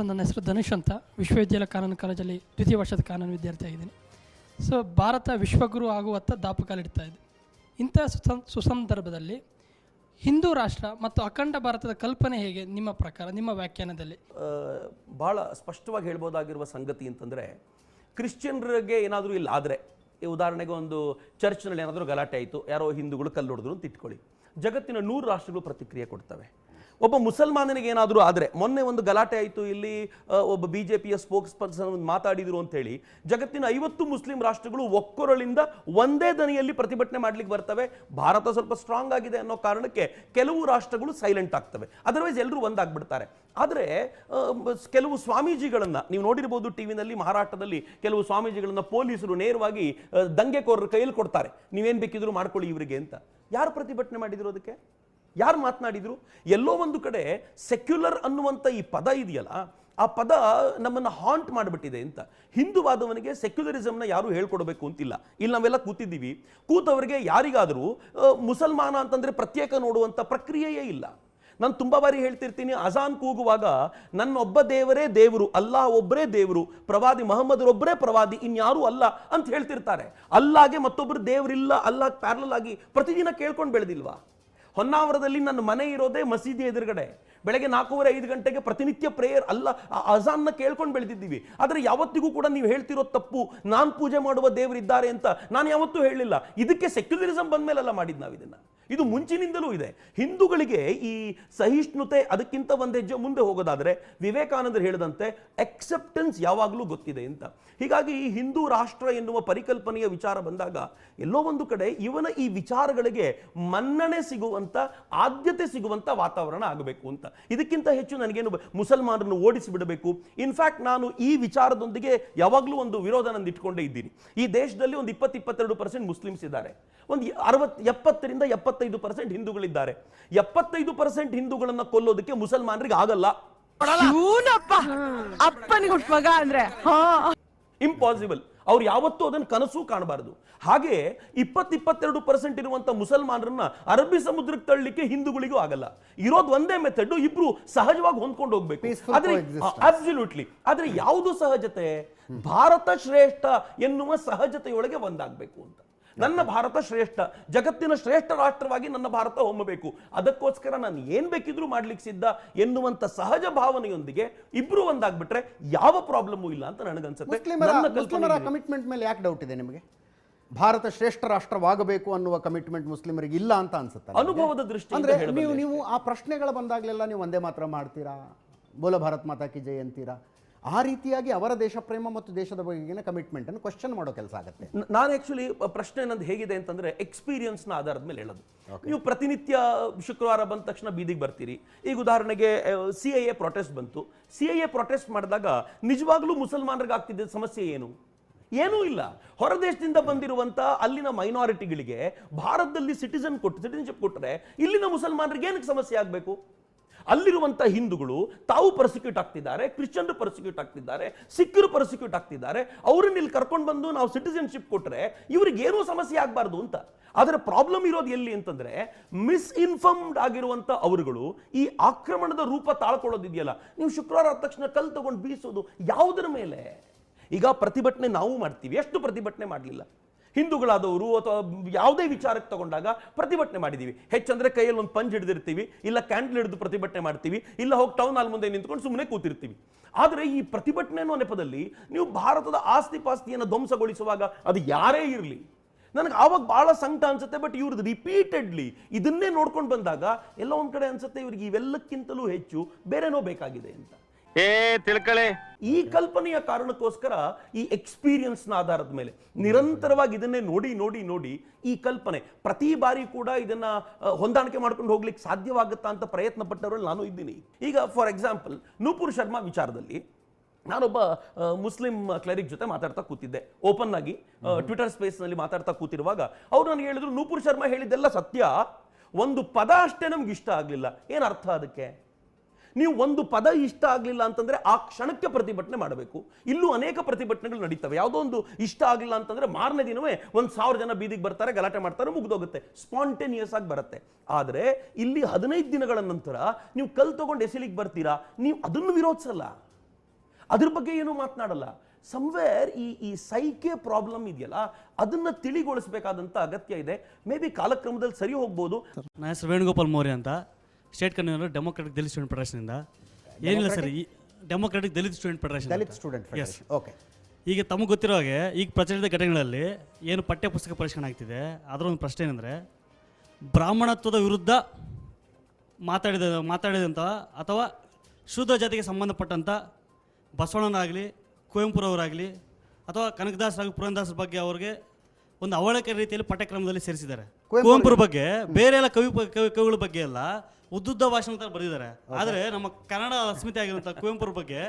ನನ್ನ ಹೆಸರು ಧನುಷ್ ಅಂತ ವಿಶ್ವವಿದ್ಯಾಲಯ ಕಾನೂನು ಕಾಲೇಜಲ್ಲಿ ದ್ವಿತೀಯ ವರ್ಷದ ಕಾನೂನು ವಿದ್ಯಾರ್ಥಿ ಆಗಿದ್ದೀನಿ. ಸೊ ಭಾರತ ವಿಶ್ವಗುರು ಆಗುವತ್ತ ದಾಪುಕಾಲಿಡ್ತಾ ಇದೆ. ಇಂಥ ಸುಸಂದರ್ಭದಲ್ಲಿ ಹಿಂದೂ ರಾಷ್ಟ್ರ ಮತ್ತು ಅಖಂಡ ಭಾರತದ ಕಲ್ಪನೆ ಹೇಗೆ ನಿಮ್ಮ ಪ್ರಕಾರ, ನಿಮ್ಮ ವ್ಯಾಖ್ಯಾನದಲ್ಲಿ? ಭಾಳ ಸ್ಪಷ್ಟವಾಗಿ ಹೇಳ್ಬೋದಾಗಿರುವ ಸಂಗತಿ ಅಂತಂದರೆ, ಕ್ರಿಶ್ಚಿಯನ್ರಿಗೆ ಏನಾದರೂ ಇಲ್ಲಿ ಆದರೆ, ಈ ಉದಾಹರಣೆಗೆ ಒಂದು ಚರ್ಚ್ನಲ್ಲಿ ಏನಾದರೂ ಗಲಾಟೆ ಆಯಿತು, ಯಾರೋ ಹಿಂದೂಗಳು ಕಲ್ಲು ಹೊಡೆದ್ರು ಅಂತ ಇಟ್ಕೊಳ್ಳಿ, ಜಗತ್ತಿನ 100 ರಾಷ್ಟ್ರಗಳು ಪ್ರತಿಕ್ರಿಯೆ ಕೊಡ್ತವೆ. ಒಬ್ಬ ಮುಸಲ್ಮಾನನಿಗೆ ಏನಾದರೂ ಆದರೆ, ಮೊನ್ನೆ ಒಂದು ಗಲಾಟೆ ಆಯಿತು, ಇಲ್ಲಿ ಒಬ್ಬ BJPಯ ಸ್ಪೋಕ್ಸ್ ಪರ್ಸನ್ ಮಾತಾಡಿದರು ಅಂತೇಳಿ ಜಗತ್ತಿನ 50 ಮುಸ್ಲಿಂ ರಾಷ್ಟ್ರಗಳು ಒಕ್ಕೊರಳಿಂದ ಒಂದೇ ದನಿಯಲ್ಲಿ ಪ್ರತಿಭಟನೆ ಮಾಡ್ಲಿಕ್ಕೆ ಬರ್ತವೆ. ಭಾರತ ಸ್ವಲ್ಪ ಸ್ಟ್ರಾಂಗ್ ಆಗಿದೆ ಅನ್ನೋ ಕಾರಣಕ್ಕೆ ಕೆಲವು ರಾಷ್ಟ್ರಗಳು ಸೈಲೆಂಟ್ ಆಗ್ತವೆ, ಅದರ್ವೈಸ್ ಎಲ್ಲರೂ ಒಂದಾಗ್ಬಿಡ್ತಾರೆ. ಆದರೆ ಕೆಲವು ಸ್ವಾಮೀಜಿಗಳನ್ನು ನೀವು ನೋಡಿರ್ಬೋದು, ಟಿವಿನಲ್ಲಿ ಮಹಾರಾಷ್ಟ್ರದಲ್ಲಿ ಕೆಲವು ಸ್ವಾಮೀಜಿಗಳನ್ನು ಪೊಲೀಸರು ನೇರವಾಗಿ ದಂಗೆಕೋರರ ಕೈಯಲ್ಲಿ ಕೊಡ್ತಾರೆ, ನೀವೇನು ಬೇಕಿದ್ರು ಮಾಡ್ಕೊಳ್ಳಿ ಇವರಿಗೆ ಅಂತ. ಯಾರು ಪ್ರತಿಭಟನೆ ಮಾಡಿದ್ರು? ಅದಕ್ಕೆ ಯಾರು ಮಾತನಾಡಿದ್ರು? ಎಲ್ಲೋ ಒಂದು ಕಡೆ ಸೆಕ್ಯುಲರ್ ಅನ್ನುವಂಥ ಈ ಪದ ಇದೆಯಲ್ಲ, ಆ ಪದ ನಮ್ಮನ್ನು ಹಾಂಟ್ ಮಾಡಿಬಿಟ್ಟಿದೆ ಅಂತ. ಹಿಂದೂವಾದವನಿಗೆ ಸೆಕ್ಯುಲರಿಸಮ್ನ ಯಾರು ಹೇಳ್ಕೊಡ್ಬೇಕು ಅಂತಿಲ್ಲ. ಇಲ್ಲಿ ನಾವೆಲ್ಲ ಕೂತಿದ್ದೀವಿ, ಕೂತವರಿಗೆ ಯಾರಿಗಾದರೂ ಮುಸಲ್ಮಾನ ಅಂತಂದರೆ ಪ್ರತ್ಯೇಕ ನೋಡುವಂಥ ಪ್ರಕ್ರಿಯೆಯೇ ಇಲ್ಲ. ನಾನು ತುಂಬ ಬಾರಿ ಹೇಳ್ತಿರ್ತೀನಿ, ಅಜಾನ್ ಕೂಗುವಾಗ ನನ್ನೊಬ್ಬ ದೇವರೇ ದೇವರು, ಅಲ್ಲಾಹ್ ಒಬ್ಬರೇ ದೇವರು, ಪ್ರವಾದಿ ಮಹಮ್ಮದರೊಬ್ಬರೇ ಪ್ರವಾದಿ, ಇನ್ಯಾರೂ ಅಲ್ಲ ಅಂತ ಹೇಳ್ತಿರ್ತಾರೆ. ಅಲ್ಲಾಗೆ ಮತ್ತೊಬ್ಬರು ದೇವರಿಲ್ಲ, ಅಲ್ಲಾಹ್ ಪ್ಯಾರಲಲ್ ಆಗಿ ಪ್ರತಿದಿನ ಕೇಳ್ಕೊಂಡು ಬೆಳೆದಿಲ್ವಾ? ಹೊನ್ನಾವರದಲ್ಲಿ ನನ್ನ ಮನೆ ಇರೋದೇ ಮಸೀದಿ ಎದುರುಗಡೆ, ಬೆಳಗ್ಗೆ 4:30-5 ಗಂಟೆಗೆ ಪ್ರತಿನಿತ್ಯ ಪ್ರೇಯರ್, ಅಲ್ಲ ಅಜಾನ್ನ ಕೇಳ್ಕೊಂಡು ಬೆಳೆದಿದ್ದೀವಿ. ಆದರೆ ಯಾವತ್ತಿಗೂ ಕೂಡ ನೀವು ಹೇಳ್ತಿರೋ ತಪ್ಪು, ನಾನು ಪೂಜೆ ಮಾಡುವ ದೇವರಿದ್ದಾರೆ ಅಂತ ನಾನು ಯಾವತ್ತೂ ಹೇಳಲಿಲ್ಲ. ಇದಕ್ಕೆ ಸೆಕ್ಯುಲರಿಸಮ್ ಬಂದ ಮೇಲೆಲ್ಲ ಮಾಡಿದ್ದು ನಾವು ಇದನ್ನು. ಇದು ಮುಂಚಿನಿಂದಲೂ ಇದೆ. ಹಿಂದೂಗಳಿಗೆ ಈ ಸಹಿಷ್ಣುತೆ ಅದಕ್ಕಿಂತ ಒಂದು ಹೆಜ್ಜೆ ಮುಂದೆ ಹೋಗೋದಾದರೆ, ವಿವೇಕಾನಂದರು ಹೇಳಿದಂತೆ ಎಕ್ಸೆಪ್ಟೆನ್ಸ್ ಯಾವಾಗಲೂ ಗೊತ್ತಿದೆ ಅಂತ. ಹೀಗಾಗಿ ಈ ಹಿಂದೂ ರಾಷ್ಟ್ರ ಎನ್ನುವ ಪರಿಕಲ್ಪನೆಯ ವಿಚಾರ ಬಂದಾಗ ಎಲ್ಲೋ ಒಂದು ಕಡೆ ಇವನ ಈ ವಿಚಾರಗಳಿಗೆ ಮನ್ನಣೆ ಸಿಗುವಂಥ, ಆದ್ಯತೆ ಸಿಗುವಂಥ ವಾತಾವರಣ ಆಗಬೇಕು ಅಂತ. ಇದಕ್ಕಿಂತ ಹೆಚ್ಚು ನನಗೇನು ಮುಸಲ್ಮಾನರನ್ನು ಓಡಿಸಿ ಬಿಡಬೇಕು. ಇನ್ಫ್ಯಾಕ್ಟ್ ನಾನು ಈ ವಿಚಾರದೊಂದಿಗೆ ಯಾವಾಗಲೂ ಒಂದು ವಿರೋಧ ನಂದು ಇಟ್ಕೊಂಡೇ ಇದ್ದೀನಿ. ಈ ದೇಶದಲ್ಲಿ ಒಂದು 20-22% ಮುಸ್ಲಿಮ್ಸ್ ಇದ್ದಾರೆ, ಒಂದು 70-ರಿಂದ 75% ಹಿಂದೂಗಳಿದ್ದಾರೆ. 75% ಹಿಂದೂಗಳನ್ನ ಕೊಲ್ಲೋದಕ್ಕೆ ಮುಸಲ್ಮಾನರಿಗೆ ಆಗಲ್ಲ. ಇಂಪಾಸಿಬಲ್. ಅವ್ರು ಯಾವತ್ತೂ ಅದನ್ನು ಕನಸು ಕಾಣಬಾರದು. ಹಾಗೆ 20-22% ಇರುವಂತ ಮುಸಲ್ಮಾನರನ್ನ ಅರಬ್ಬಿ ಸಮುದ್ರಕ್ಕೆ ತಳ್ಳಲಿಕ್ಕೆ ಹಿಂದೂಗಳಿಗೂ ಆಗಲ್ಲ. ಇರೋದು ಒಂದೇ ಮೆಥಡ್, ಇಬ್ರು ಸಹಜವಾಗಿ ಹೊಂದ್ಕೊಂಡು ಹೋಗ್ಬೇಕು. ಆದ್ರೆ ಅಬ್ಸಲ್ಯೂಟ್ಲಿ, ಆದ್ರೆ ಯಾವುದು ಸಹಜತೆ? ಭಾರತ ಶ್ರೇಷ್ಠ ಎನ್ನುವ ಸಹಜತೆಯೊಳಗೆ ಒಂದಾಗಬೇಕು ಅಂತ. ನನ್ನ ಭಾರತ ಶ್ರೇಷ್ಠ, ಜಗತ್ತಿನ ಶ್ರೇಷ್ಠ ರಾಷ್ಟ್ರವಾಗಿ ನನ್ನ ಭಾರತ ಹೊಮ್ಮಬೇಕು, ಅದಕ್ಕೋಸ್ಕರ ನಾನು ಏನ್ ಬೇಕಿದ್ರೂ ಮಾಡ್ಲಿಕ್ಕೆ ಸಿದ್ಧ ಎನ್ನುವಂತ ಸಹಜ ಭಾವನೆಯೊಂದಿಗೆ ಇಬ್ರು ಒಂದಾಗ್ಬಿಟ್ರೆ ಯಾವ ಪ್ರಾಬ್ಲಮ್ಮು ಇಲ್ಲ ಅಂತ ನನಗನ್ಸುತ್ತೆ. ಮುಸ್ಲಿಮರ ಕಮಿಟ್ಮೆಂಟ್ ಮೇಲೆ ಯಾಕೆ ಡೌಟ್ ಇದೆ ನಿಮಗೆ? ಭಾರತ ಶ್ರೇಷ್ಠ ರಾಷ್ಟ್ರವಾಗಬೇಕು ಅನ್ನುವ ಕಮಿಟ್ಮೆಂಟ್ ಮುಸ್ಲಿಮರಿಗೆ ಇಲ್ಲ ಅಂತ ಅನ್ಸುತ್ತೆ. ಅನುಭವದ ದೃಷ್ಟಿ ಅಂದ್ರೆ ನೀವು ಆ ಪ್ರಶ್ನೆಗಳು ಬಂದಾಗಲೆಲ್ಲ ನೀವು ಒಂದೇ ಮಾತ್ರ ಮಾಡ್ತೀರಾ, ಬೋಲೋ ಭಾರತ್ ಮಾತಾ ಕಿ ಜೈ ಅಂತೀರಾ? ಆ ರೀತಿಯಾಗಿ ಅವರ ದೇಶ ಪ್ರೇಮ ಮತ್ತು ದೇಶದ ಬಗೆಗಿನ ಕಮಿಟ್ಮೆಂಟ್ ಅನ್ನು ಕ್ವಶನ್ ಮಾಡೋ ಕೆಲಸ ಆಗುತ್ತೆ. ನಾನು ಆಕ್ಚುಲಿ ಪ್ರಶ್ನೆ ನಂದು ಹೇಗಿದೆ ಅಂತಂದ್ರೆ, ಎಕ್ಸ್ಪೀರಿಯನ್ಸ್ನ ಆಧಾರದ ಮೇಲೆ ಹೇಳೋದು. ನೀವು ಪ್ರತಿನಿತ್ಯ ಶುಕ್ರವಾರ ಬಂದ ತಕ್ಷಣ ಬೀದಿಗೆ ಬರ್ತೀರಿ. ಈಗ ಉದಾಹರಣೆಗೆ CIA ಪ್ರೊಟೆಸ್ಟ್ ಬಂತು. CIA ಪ್ರೊಟೆಸ್ಟ್ ಮಾಡಿದಾಗ ನಿಜವಾಗ್ಲೂ ಮುಸಲ್ಮಾನರಿಗೆ ಆಗ್ತಿದ್ದ ಸಮಸ್ಯೆ ಏನು? ಏನೂ ಇಲ್ಲ. ಹೊರ ದೇಶದಿಂದ ಬಂದಿರುವಂತ ಅಲ್ಲಿನ ಮೈನಾರಿಟಿಗಳಿಗೆ ಭಾರತದಲ್ಲಿ ಸಿಟಿಸನ್ಶಿಪ್ ಕೊಟ್ಟರೆ ಇಲ್ಲಿನ ಮುಸಲ್ಮಾನರಿಗೆ ಏನಕ್ಕೆ ಸಮಸ್ಯೆ ಆಗಬೇಕು? ಅಲ್ಲಿರುವಂಥ ಹಿಂದೂಗಳು ತಾವು ಪರ್ಸಿಕ್ಯೂಟ್ ಆಗ್ತಿದ್ದಾರೆ, ಕ್ರಿಶ್ಚಿಯನ್ರು ಪರ್ಸಿಕ್ಯೂಟ್ ಆಗ್ತಿದ್ದಾರೆ, ಸಿಖ್ಖರು ಪರ್ಸಿಕ್ಯೂಟ್ ಆಗ್ತಿದ್ದಾರೆ. ಅವ್ರನ್ನ ಇಲ್ಲಿ ಕರ್ಕೊಂಡು ಬಂದು ನಾವು ಸಿಟಿಸನ್ಶಿಪ್ ಕೊಟ್ಟರೆ ಇವ್ರಿಗೆ ಏನೂ ಸಮಸ್ಯೆ ಆಗಬಾರ್ದು ಅಂತ. ಆದರೆ ಪ್ರಾಬ್ಲಮ್ ಇರೋದು ಎಲ್ಲಿ ಅಂತಂದ್ರೆ, ಮಿಸ್ಇನ್ಫಾರ್ಮ್ಡ್ ಆಗಿರುವಂಥ ಅವರುಗಳು ಈ ಆಕ್ರಮಣದ ರೂಪ ತಾಳ್ಕೊಳ್ಳೋದಿದೆಯಲ್ಲ. ನೀವು ಶುಕ್ರವಾರ ಆದ ತಕ್ಷಣ ಕಲ್ಲು ತಗೊಂಡು ಬೀಸೋದು ಯಾವುದರ ಮೇಲೆ? ಈಗ ಪ್ರತಿಭಟನೆ ನಾವು ಮಾಡ್ತೀವಿ, ಎಷ್ಟು ಪ್ರತಿಭಟನೆ ಮಾಡಲಿಲ್ಲ ಹಿಂದೂಗಳಾದವರು, ಅಥವಾ ಯಾವುದೇ ವಿಚಾರಕ್ಕೆ ತಗೊಂಡಾಗ ಪ್ರತಿಭಟನೆ ಮಾಡಿದ್ದೀವಿ. ಹೆಚ್ಚಂದ್ರೆ ಕೈಯಲ್ಲಿ ಒಂದು ಪಂಜ್ ಹಿಡಿದಿರ್ತೀವಿ, ಇಲ್ಲ ಕ್ಯಾಂಡಲ್ ಹಿಡಿದು ಪ್ರತಿಭಟನೆ ಮಾಡ್ತೀವಿ, ಇಲ್ಲ ಹೋಗಿ ಟೌನ್ ಹಾಲ್ ಮುಂದೆ ನಿಂತ್ಕೊಂಡು ಸುಮ್ಮನೆ ಕೂತಿರ್ತೀವಿ. ಆದರೆ ಈ ಪ್ರತಿಭಟನೆ ಅನ್ನೋ ನೆಪದಲ್ಲಿ ನೀವು ಭಾರತದ ಆಸ್ತಿ ಪಾಸ್ತಿಯನ್ನು ಧ್ವಂಸಗೊಳಿಸುವಾಗ ಅದು ಯಾರೇ ಇರಲಿ, ನನಗೆ ಆವಾಗ ಬಹಳ ಸಂಕಟ ಅನ್ಸುತ್ತೆ. ಬಟ್ ಇವ್ರದ್ದು ರಿಪೀಟೆಡ್ಲಿ ಇದನ್ನೇ ನೋಡ್ಕೊಂಡು ಬಂದಾಗ ಎಲ್ಲ ಒಂದ್ ಕಡೆ ಅನ್ಸುತ್ತೆ ಇವ್ರಿಗೆ ಇವೆಲ್ಲಕ್ಕಿಂತಲೂ ಹೆಚ್ಚು ಬೇರೆನೋ ಬೇಕಾಗಿದೆ ಅಂತ. ಈ ಕಲ್ಪನೆಯ ಕಾರಣಕ್ಕೋಸ್ಕರ ಈ ಎಕ್ಸ್ಪೀರಿಯನ್ಸ್ನ ಆಧಾರದ ಮೇಲೆ ನಿರಂತರವಾಗಿ ಇದನ್ನೇ ನೋಡಿ ನೋಡಿ ನೋಡಿ ಈ ಕಲ್ಪನೆ ಪ್ರತಿ ಬಾರಿ ಕೂಡ ಇದನ್ನ ಹೊಂದಾಣಿಕೆ ಮಾಡ್ಕೊಂಡು ಹೋಗ್ಲಿಕ್ಕೆ ಸಾಧ್ಯವಾಗುತ್ತಾ ಅಂತ ಪ್ರಯತ್ನ ಪಟ್ಟವರಲ್ಲಿ ನಾನು ಇದ್ದೀನಿ. ಈಗ ಫಾರ್ ಎಕ್ಸಾಂಪಲ್, ನೂಪುರ್ ಶರ್ಮಾ ವಿಚಾರದಲ್ಲಿ ನಾನೊಬ್ಬ ಮುಸ್ಲಿಂ ಕ್ಲರಿಕ್ ಜೊತೆ ಮಾತಾಡ್ತಾ ಕೂತಿದ್ದೆ, ಓಪನ್ ಆಗಿ ಟ್ವಿಟರ್ ಸ್ಪೇಸ್ನಲ್ಲಿ ಮಾತಾಡ್ತಾ ಕೂತಿರುವಾಗ ಅವ್ರು ನನಗೆ ಹೇಳಿದ್ರು, ನೂಪುರ್ ಶರ್ಮಾ ಹೇಳಿದ್ದೆಲ್ಲ ಸತ್ಯ, ಒಂದು ಪದ ಅಷ್ಟೇ ನಮ್ಗೆ ಇಷ್ಟ ಆಗಲಿಲ್ಲ. ಏನು ಅರ್ಥ ಅದಕ್ಕೆ? ನೀವು ಒಂದು ಪದ ಇಷ್ಟ ಆಗಲಿಲ್ಲ ಅಂತಂದ್ರೆ ಆ ಕ್ಷಣಕ್ಕೆ ಪ್ರತಿಭಟನೆ ಮಾಡಬೇಕು. ಇಲ್ಲೂ ಅನೇಕ ಪ್ರತಿಭಟನೆಗಳು ನಡೀತವೆ. ಯಾವುದೋ ಒಂದು ಇಷ್ಟ ಆಗಲಿಲ್ಲ ಅಂತಂದ್ರೆ ಮಾರನೇ ದಿನವೇ 1,000 ಜನ ಬೀದಿಗೆ ಬರ್ತಾರೆ, ಗಲಾಟೆ ಮಾಡ್ತಾರೆ, ಮುಗಿದೋಗುತ್ತೆ, ಸ್ಪಾಂಟೇನಿಯಸ್ ಆಗಿ ಬರುತ್ತೆ. ಆದರೆ ಇಲ್ಲಿ 15 ದಿನಗಳ ನಂತರ ನೀವು ಕಲ್ ತಗೊಂಡು ಎಸಿಲಿಕ್ಕೆ ಬರ್ತೀರಾ, ನೀವು ಅದನ್ನು ವಿರೋಧಿಸಲ್ಲ. ಅದ್ರ ಬಗ್ಗೆ ಏನು ಮಾತನಾಡಲ್ಲ. ಸಮ್ವೇರ್ ಈ ಸೈಕೆ ಪ್ರಾಬ್ಲಮ್ ಇದೆಯಲ್ಲ, ಅದನ್ನ ತಿಳಿಗೊಳಿಸಬೇಕಾದಂಥ ಅಗತ್ಯ ಇದೆ. ಮೇ ಬಿ ಕಾಲಕ್ರಮದಲ್ಲಿ ಸರಿ ಹೋಗ್ಬೋದು. ನನ್ನ ಹೆಸರು ವೇಣುಗೋಪಾಲ್ ಮೌರ್ಯ ಅಂತ, state convener democratic Dalit student ಫೆಡರೇಷನಿಂದ. ಏನಿಲ್ಲ ಸರ್, ಈ democratic Dalit student federation. Dalit student federation. Okay. ಈಗ ತಮಗೆ ಗೊತ್ತಿರೋ ಹಾಗೆ ಈಗ ಪ್ರಚಲಿತ ಘಟನೆಗಳಲ್ಲಿ ಏನು ಪಠ್ಯ ಪುಸ್ತಕ ಪರಿಷ್ಕರಣೆ ಆಗ್ತಿದೆ, ಅದರ ಒಂದು ಪ್ರಶ್ನೆ ಏನಂದರೆ, ಬ್ರಾಹ್ಮಣತ್ವದ ವಿರುದ್ಧ ಮಾತಾಡಿದಂಥ ಅಥವಾ ಶೂದ್ರ ಜಾತಿಗೆ ಸಂಬಂಧಪಟ್ಟಂಥ ಬಸವಣ್ಣನಾಗಲಿ, ಕುವೆಂಪುರವರಾಗಲಿ ಅಥವಾ ಕನಕದಾಸರಾಗಲಿ, ಪುರಂದಾಸರ ಬಗ್ಗೆ ಅವ್ರಿಗೆ ಒಂದು ಅವಳಕೆ ರೀತಿಯಲ್ಲಿ ಪಠ್ಯಕ್ರಮದಲ್ಲಿ ಸೇರಿಸಿದ್ದಾರೆ. ಕುವೆಂಪುರ ಬಗ್ಗೆ ಬೇರೆ ಎಲ್ಲ ಕವಿಗಳ ಬಗ್ಗೆ ಎಲ್ಲ ಉದ್ದುದ್ದ ಭಾಷಣ ಅಂತ ಬರೆದಿದ್ದಾರೆ. ಆದರೆ ನಮ್ಮ ಕನ್ನಡ ಅಸ್ಮಿತೆ ಆಗಿರುವಂಥ ಕುವೆಂಪುರ ಬಗ್ಗೆ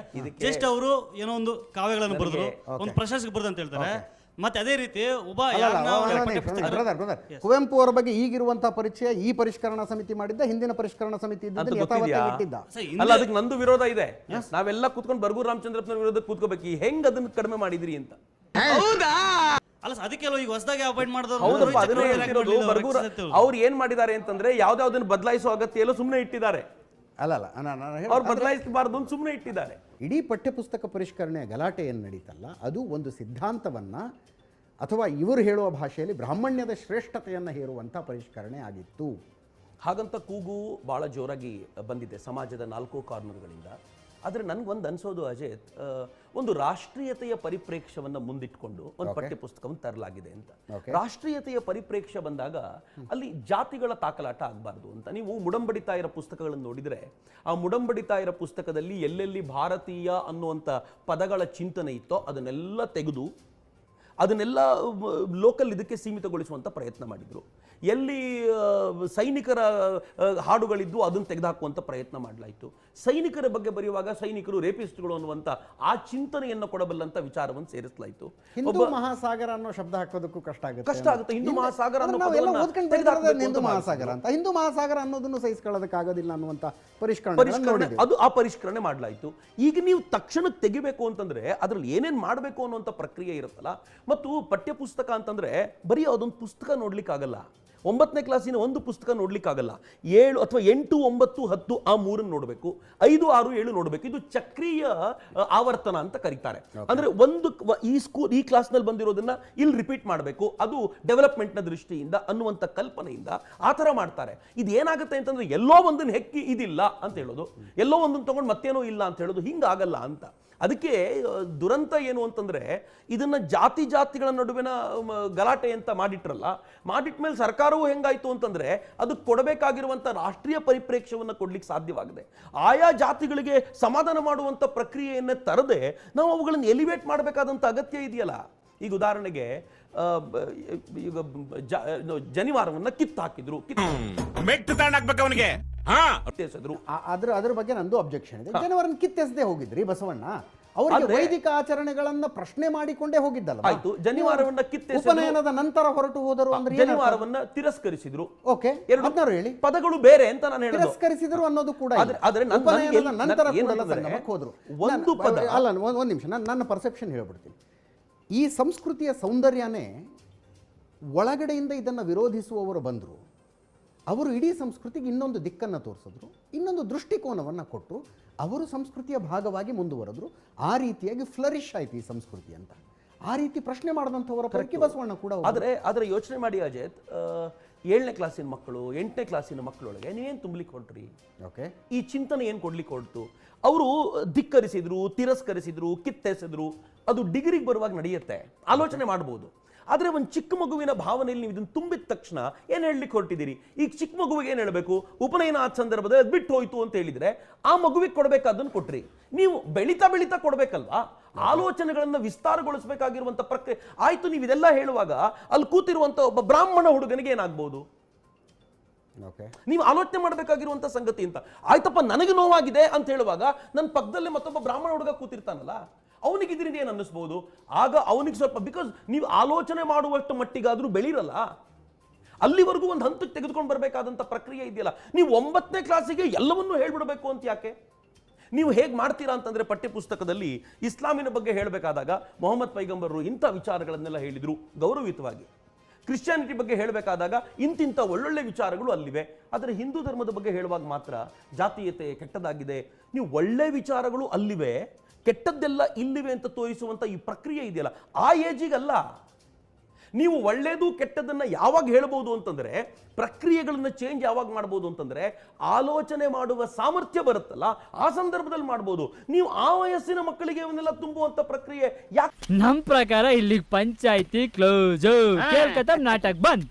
ಜಸ್ಟ್ ಅವರು ಏನೋ ಒಂದು ಕಾವ್ಯಗಳನ್ನು ಬರೆದ್ರು, ಒಂದು ಪ್ರಶಸ್ತಿ ಬರೆದು ಅಂತ ಹೇಳ್ತಾರೆ. ಮತ್ತೆ ಅದೇ ರೀತಿ ಒಬ್ಬ ಕುವೆಂಪು ಅವರ ಬಗ್ಗೆ ಈಗಿರುವಂತಹ ಪರಿಚಯ ಈ ಪರಿಷ್ಕರಣಾ ಸಮಿತಿ ಮಾಡಿದ್ದ, ಹಿಂದಿನ ಪರಿಷ್ಕರಣಾ ಸಮಿತಿ ಇಟ್ಟಿದ್ದ. ಅಲ್ಲ, ಅದಕ್ಕೆ ನಂದು ವಿರೋಧ ಇದೆ. ನಾವೆಲ್ಲ ಕೂತ್ಕೊಂಡು ಬರ್ಗೂರು ರಾಮಚಂದ್ರಪ್ಪನ ವಿರೋಧ ಕೂತ್ಕೋಬೇಕು. ಹೆಂಗ್ ಅದನ್ನ ಕಡಿಮೆ ಮಾಡಿದ್ರಿ ಅಂತ. ಅಲ್ಲ, ಅದಕ್ಕೆಲ್ಲ ಈಗ ಹೊಸದಾಗಿ ಅಪಾಯಿಂಟ್ ಮಾಡಿದ್ರು. ಅವ್ರು ಏನ್ ಮಾಡಿದ್ದಾರೆ ಅಂತಂದ್ರೆ, ಯಾವ್ದಾವ್ದನ್ನ ಬದಲಾಯಿಸೋ ಅಗತ್ಯ ಎಲ್ಲ ಸುಮ್ಮನೆ ಇಟ್ಟಿದ್ದಾರೆ. ಅವ್ರು ಬದಲಾಯಿಸಬಾರ್ದು ಅಂತ ಸುಮ್ಮನೆ ಇಟ್ಟಿದ್ದಾರೆ. ಇಡೀ ಪಠ್ಯಪುಸ್ತಕ ಪರಿಷ್ಕರಣೆಯ ಗಲಾಟೆ ಏನು ನಡೀತಲ್ಲ, ಅದು ಒಂದು ಸಿದ್ಧಾಂತವನ್ನ ಅಥವಾ ಇವರು ಹೇಳುವ ಭಾಷೆಯಲ್ಲಿ ಬ್ರಾಹ್ಮಣ್ಯದ ಶ್ರೇಷ್ಠತೆಯನ್ನು ಹೇರುವಂಥ ಪರಿಷ್ಕರಣೆ ಆಗಿತ್ತು. ಹಾಗಂತ ಕೂಗು ಭಾಳ ಜೋರಾಗಿ ಬಂದಿದೆ ಸಮಾಜದ ನಾಲ್ಕು ಕಾರ್ನರ್ಗಳಿಂದ. ಆದರೆ ನನಗೊಂದು ಅನ್ಸೋದು ಅಜೇತ್, ಒಂದು ರಾಷ್ಟ್ರೀಯತೆಯ ಪರಿಪ್ರೇಕ್ಷ್ಯವನ್ನು ಮುಂದಿಟ್ಕೊಂಡು ಒಂದು ಪಠ್ಯಪುಸ್ತಕವನ್ನು ತರಲಾಗಿದೆ ಅಂತ. ರಾಷ್ಟ್ರೀಯತೆಯ ಪರಿಪ್ರೇಕ್ಷ್ಯ ಬಂದಾಗ ಅಲ್ಲಿ ಜಾತಿಗಳ ತಾಕಲಾಟ ಆಗಬಾರ್ದು ಅಂತ. ನೀವು ಮುಡಂಬಡಿತಾಯರ ಪುಸ್ತಕಗಳನ್ನು ನೋಡಿದರೆ, ಆ ಮುಡಂಬಡಿತಾಯರ ಪುಸ್ತಕದಲ್ಲಿ ಎಲ್ಲೆಲ್ಲಿ ಭಾರತೀಯ ಅನ್ನುವಂಥ ಪದಗಳ ಚಿಂತನೆ ಇತ್ತೋ ಅದನ್ನೆಲ್ಲ ತೆಗೆದು ಅದನ್ನೆಲ್ಲ ಲೋಕಲ್ ಇದಕ್ಕೆ ಸೀಮಿತಗೊಳಿಸುವಂಥ ಪ್ರಯತ್ನ ಮಾಡಿದರು. ಎಲ್ಲಿ ಸೈನಿಕರ ಹಾಡುಗಳಿದ್ದು ಅದನ್ನು ತೆಗೆದುಹಾಕುವಂಥ ಪ್ರಯತ್ನ ಮಾಡಲಾಯಿತು. ಸೈನಿಕರ ಬಗ್ಗೆ ಬರೆಯುವಾಗ ಸೈನಿಕರು ರೇಪಿಸ್ಟ್ಗಳು ಅನ್ನುವಂಥ ಆ ಚಿಂತನೆಯನ್ನು ಕೊಡಬಲ್ಲಂಥ ವಿಚಾರವನ್ನು ಸೇರಿಸಲಾಯಿತು. ಹಿಂದೂ ಮಹಾಸಾಗರ ಅನ್ನೋ ಶಬ್ದ ಹಾಕೋದಕ್ಕೂ ಕಷ್ಟ ಆಗುತ್ತೆ. ಹಿಂದೂ ಮಹಾಸಾಗರ ಹಿಂದೂ ಮಹಾಸಾಗರ ಅಂತ, ಹಿಂದೂ ಮಹಾಸಾಗರ ಅನ್ನೋದನ್ನು ಸಹಿಸಿಕೊಳ್ಳೋದಕ್ಕಾಗೋದಿಲ್ಲ ಅನ್ನುವಂಥ ಪರಿಷ್ಕರಣೆ, ಅದು ಆ ಪರಿಷ್ಕರಣೆ ಮಾಡಲಾಯಿತು. ಈಗ ನೀವು ತಕ್ಷಣ ತೆಗಿಬೇಕು ಅಂತಂದ್ರೆ ಅದ್ರಲ್ಲಿ ಏನೇನು ಮಾಡಬೇಕು ಅನ್ನುವಂಥ ಪ್ರಕ್ರಿಯೆ ಇರುತ್ತಲ್ಲ. ಮತ್ತು ಪಠ್ಯಪುಸ್ತಕ ಅಂತಂದ್ರೆ ಬರೀ ಅದೊಂದು ಪುಸ್ತಕ ನೋಡ್ಲಿಕ್ಕಾಗಲ್ಲ. 9ನೇ ಕ್ಲಾಸಿನ ಒಂದು ಪುಸ್ತಕ ನೋಡ್ಲಿಕ್ಕಾಗಲ್ಲ. 7 ಅಥವಾ 8, 9, 10 ಆ ಮೂರನ್ನು ನೋಡಬೇಕು. 5, 6, 7 ನೋಡಬೇಕು. ಇದು ಚಕ್ರೀಯ ಆವರ್ತನ ಅಂತ ಕರೀತಾರೆ. ಅಂದ್ರೆ ಒಂದು ಈ ಕ್ಲಾಸ್ನಲ್ಲಿ ಬಂದಿರೋದನ್ನ ಇಲ್ಲಿ ರಿಪೀಟ್ ಮಾಡಬೇಕು, ಅದು ಡೆವಲಪ್ಮೆಂಟ್ನ ದೃಷ್ಟಿಯಿಂದ ಅನ್ನುವಂಥ ಕಲ್ಪನೆಯಿಂದ ಆ ಥರ ಮಾಡ್ತಾರೆ. ಇದು ಏನಾಗುತ್ತೆ ಅಂತಂದ್ರೆ, ಎಲ್ಲೋ ಒಂದನ್ನು ಹೆಕ್ಕಿ ಇದಿಲ್ಲ ಅಂತ ಹೇಳೋದು, ಎಲ್ಲೋ ಒಂದನ್ನು ತಗೊಂಡು ಮತ್ತೇನೋ ಇಲ್ಲ ಅಂತ ಹೇಳೋದು, ಹಿಂಗಾಗಲ್ಲ ಅಂತ. ಅದಕ್ಕೆ ದುರಂತ ಏನು ಅಂತಂದ್ರೆ, ಇದನ್ನ ಜಾತಿಗಳ ನಡುವಿನ ಗಲಾಟೆ ಅಂತ ಮಾಡಿಟ್ರಲ್ಲ, ಮಾಡಿಟ್ಮೇಲೆ ಸರ್ಕಾರವು ಹೆಂಗಾಯ್ತು ಅಂತಂದ್ರೆ, ಅದಕ್ಕೆ ಕೊಡಬೇಕಾಗಿರುವಂಥ ರಾಷ್ಟ್ರೀಯ ಪರಿಪ್ರೇಕ್ಷ್ಯವನ್ನು ಕೊಡ್ಲಿಕ್ಕೆ ಸಾಧ್ಯವಾಗಿದೆ. ಆಯಾ ಜಾತಿಗಳಿಗೆ ಸಮಾಧಾನ ಮಾಡುವಂಥ ಪ್ರಕ್ರಿಯೆಯನ್ನು ತರದೆ ನಾವು ಅವುಗಳನ್ನು ಎಲಿವೇಟ್ ಮಾಡಬೇಕಾದಂಥ ಅಗತ್ಯ ಇದೆಯಲ್ಲ. ಈಗ ಉದಾಹರಣೆಗೆ ಈಗ ಜನಿವಾರವನ್ನ ಕಿತ್ತಾಕಿದ್ರು, ಅದ್ರ ಬಗ್ಗೆ ನಂದು ಅಬ್ಜೆಕ್ಷನ್ ಇದೆ. ಜನವರನ್ನು ಕಿತ್ತೆಸದೆ ಹೋಗಿದ್ರಿ ಬಸವಣ್ಣ, ಅವರಿಗೆ ವೈದಿಕ ಆಚರಣೆಗಳನ್ನ ಪ್ರಶ್ನೆ ಮಾಡಿಕೊಂಡೇ ಹೋಗಿದ್ದಲ್ಲ. ಆಯ್ತು, ಜನಿವಾರವನ್ನ ಉಪನಯನದ ನಂತರ ಹೊರಟು ಹೋದರು ಅಂದ್ರೆ ಜನಿವಾರವನ್ನ ತಿರಸ್ಕರಿಸಿದ್ರು. ಓಕೆ, ಹೇಳಿ ಪದಗಳು ಬೇರೆ ಅಂತ ನಾನು ಹೇಳಿದೆ. ತಿರಸ್ಕರಿಸಿದ್ರು ಅನ್ನೋದು ಕೂಡ ಆದ್ರೆ ಉಪನಯನದ ನಂತರ ಹೋದ್ರು. ಒಂದು ಪದ ಅಲ್ಲ, ಒಂದ್ ನಿಮಿಷ, ನನ್ನ ಪರ್ಸೆಪ್ಷನ್ ಹೇಳ್ಬಿಡ್ತೀನಿ. ಈ ಸಂಸ್ಕೃತಿಯ ಸೌಂದರ್ಯನೇ ಒಳಗಡೆಯಿಂದ ಇದನ್ನು ವಿರೋಧಿಸುವವರು ಬಂದರು. ಅವರು ಇಡೀ ಸಂಸ್ಕೃತಿಗೆ ಇನ್ನೊಂದು ದಿಕ್ಕನ್ನು ತೋರಿಸಿದ್ರು, ಇನ್ನೊಂದು ದೃಷ್ಟಿಕೋನವನ್ನು ಕೊಟ್ಟರು. ಅವರು ಸಂಸ್ಕೃತಿಯ ಭಾಗವಾಗಿ ಮುಂದುವರೆದ್ರು. ಆ ರೀತಿಯಾಗಿ ಫ್ಲರಿಶ್ ಆಯ್ತು ಈ ಸಂಸ್ಕೃತಿ ಅಂತ. ಆ ರೀತಿ ಪ್ರಶ್ನೆ ಮಾಡಿದಂಥವರ ಪೈಕಿ ಬಸವಣ್ಣ ಕೂಡ. ಆದರೆ ಯೋಚನೆ ಮಾಡಿ ಅಜೇತ್, 7ನೇ ಕ್ಲಾಸಿನ ಮಕ್ಕಳು, 8ನೇ ಕ್ಲಾಸಿನ ಮಕ್ಕಳೊಳಗೆ ನೀವೇನು ತುಂಬಲಿಕ್ಕೆ ಹೊರಟ್ರಿ? ಓಕೆ, ಈ ಚಿಂತನೆ ಏನು ಕೊಡ್ಲಿಕ್ಕೆ ಹೊರಟು? ಅವರು ಧಿಕ್ಕರಿಸಿದ್ರು, ತಿರಸ್ಕರಿಸಿದ್ರು, ಕಿತ್ತೆಸೆದ್ರು. ಅದು ಡಿಗ್ರಿಗೆ ಬರುವಾಗ ನಡೆಯುತ್ತೆ, ಆಲೋಚನೆ ಮಾಡ್ಬೋದು. ಆದರೆ ಒಂದು ಚಿಕ್ಕ ಮಗುವಿನ ಭಾವನೆಯಲ್ಲಿ ನೀವು ಇದನ್ನು ತುಂಬಿದ ತಕ್ಷಣ ಏನು ಹೇಳಲಿಕ್ಕೆ ಹೊರಟಿದ್ದೀರಿ? ಈಗ ಚಿಕ್ಕ ಮಗುವಿಗೆ ಏನು ಹೇಳಬೇಕು? ಉಪನಯನ ಆದ ಸಂದರ್ಭದಲ್ಲಿ ಅದು ಬಿಟ್ಟು ಹೋಯ್ತು ಅಂತ ಹೇಳಿದರೆ ಆ ಮಗುವಿಗೆ ಕೊಡಬೇಕಾದನ್ನು ಕೊಟ್ರಿ. ನೀವು ಬೆಳೀತಾ ಕೊಡಬೇಕಲ್ವಾ? ಆಲೋಚನೆಗಳನ್ನು ವಿಸ್ತಾರಗೊಳಿಸಬೇಕಾಗಿರುವಂಥ ಪ್ರಕ್ರಿಯೆ ಆಯಿತು. ನೀವು ಇದೆಲ್ಲ ಹೇಳುವಾಗ ಅಲ್ಲಿ ಕೂತಿರುವಂಥ ಒಬ್ಬ ಬ್ರಾಹ್ಮಣ ಹುಡುಗನಿಗೆ ಏನಾಗ್ಬೋದು? ನೀವು ಆಲೋಚನೆ ಮಾಡಬೇಕಾಗಿರುವಂಥ ಸಂಗತಿ ಅಂತ. ಆಯ್ತಪ್ಪ, ನನಗೆ ನೋವಾಗಿದೆ ಅಂತ ಹೇಳುವಾಗ ನನ್ನ ಪಕ್ಕದಲ್ಲಿ ಮತ್ತೊಬ್ಬ ಬ್ರಾಹ್ಮಣ ಹುಡುಗ ಕೂತಿರ್ತಾನಲ್ಲ, ಅವನಿಗೆ ಇದರಿಂದ ಏನು ಅನ್ನಿಸ್ಬೋದು? ಆಗ ಅವನಿಗೆ ಸ್ವಲ್ಪ, ಬಿಕಾಸ್ ನೀವು ಆಲೋಚನೆ ಮಾಡುವಷ್ಟು ಮಟ್ಟಿಗಾದ್ರೂ ಬೆಳೀರಲ್ಲ. ಅಲ್ಲಿವರೆಗೂ ಒಂದು ಹಂತಕ್ಕೆ ತೆಗೆದುಕೊಂಡು ಬರಬೇಕಾದಂಥ ಪ್ರಕ್ರಿಯೆ ಇದೆಯಲ್ಲ. ನೀವು 9ನೇ ಕ್ಲಾಸಿಗೆ ಎಲ್ಲವನ್ನೂ ಹೇಳ್ಬಿಡಬೇಕು ಅಂತ ಯಾಕೆ? ನೀವು ಹೇಗೆ ಮಾಡ್ತೀರಾ ಅಂತಂದ್ರೆ, ಪಠ್ಯಪುಸ್ತಕದಲ್ಲಿ ಇಸ್ಲಾಮಿನ ಬಗ್ಗೆ ಹೇಳಬೇಕಾದಾಗ ಮೊಹಮ್ಮದ್ ಪೈಗಂಬರರು ಇಂಥ ವಿಚಾರಗಳನ್ನೆಲ್ಲ ಹೇಳಿದ್ರು ಗೌರವಯುತವಾಗಿ. ಕ್ರಿಶ್ಚಿಯಾನಿಟಿ ಬಗ್ಗೆ ಹೇಳಬೇಕಾದಾಗ ಇಂತಿಂಥ ಒಳ್ಳೊಳ್ಳೆ ವಿಚಾರಗಳು ಅಲ್ಲಿವೆ. ಆದರೆ ಹಿಂದೂ ಧರ್ಮದ ಬಗ್ಗೆ ಹೇಳುವಾಗ ಮಾತ್ರ ಜಾತೀಯತೆ ಕೆಟ್ಟದಾಗಿದೆ. ನೀವು ಒಳ್ಳೆ ವಿಚಾರಗಳು ಅಲ್ಲಿವೆ, ಕೆಟ್ಟದ್ದೆಲ್ಲ ಇಲ್ಲಿವೆ ಅಂತ ತೋರಿಸುವಂಥ ಈ ಪ್ರಕ್ರಿಯೆ ಇದೆಯಲ್ಲ, ಆ ಏಜಿಗಲ್ಲ. ನೀವು ಒಳ್ಳೇದು ಕೆಟ್ಟದನ್ನು ಯಾವಾಗ ಹೇಳ್ಬೋದು ಅಂತಂದರೆ, ಪ್ರಕ್ರಿಯೆಗಳನ್ನು ಚೇಂಜ್ ಯಾವಾಗ ಮಾಡ್ಬೋದು ಅಂತಂದರೆ, ಆಲೋಚನೆ ಮಾಡುವ ಸಾಮರ್ಥ್ಯ ಬರುತ್ತಲ್ಲ ಆ ಸಂದರ್ಭದಲ್ಲಿ ಮಾಡ್ಬೋದು. ನೀವು ಆ ವಯಸ್ಸಿನ ಮಕ್ಕಳಿಗೆ ಇವನ್ನೆಲ್ಲ ತುಂಬುವಂಥ ಪ್ರಕ್ರಿಯೆ ಯಾಕೆ? ನಮ್ ಪ್ರಕಾರ ಇಲ್ಲಿಗೆ ಪಂಚಾಯ್ತಿ ಕ್ಲೋಸ್, ಕೇಳ್ಕತ್ತ ನಾಟಕ ಬಂದ್.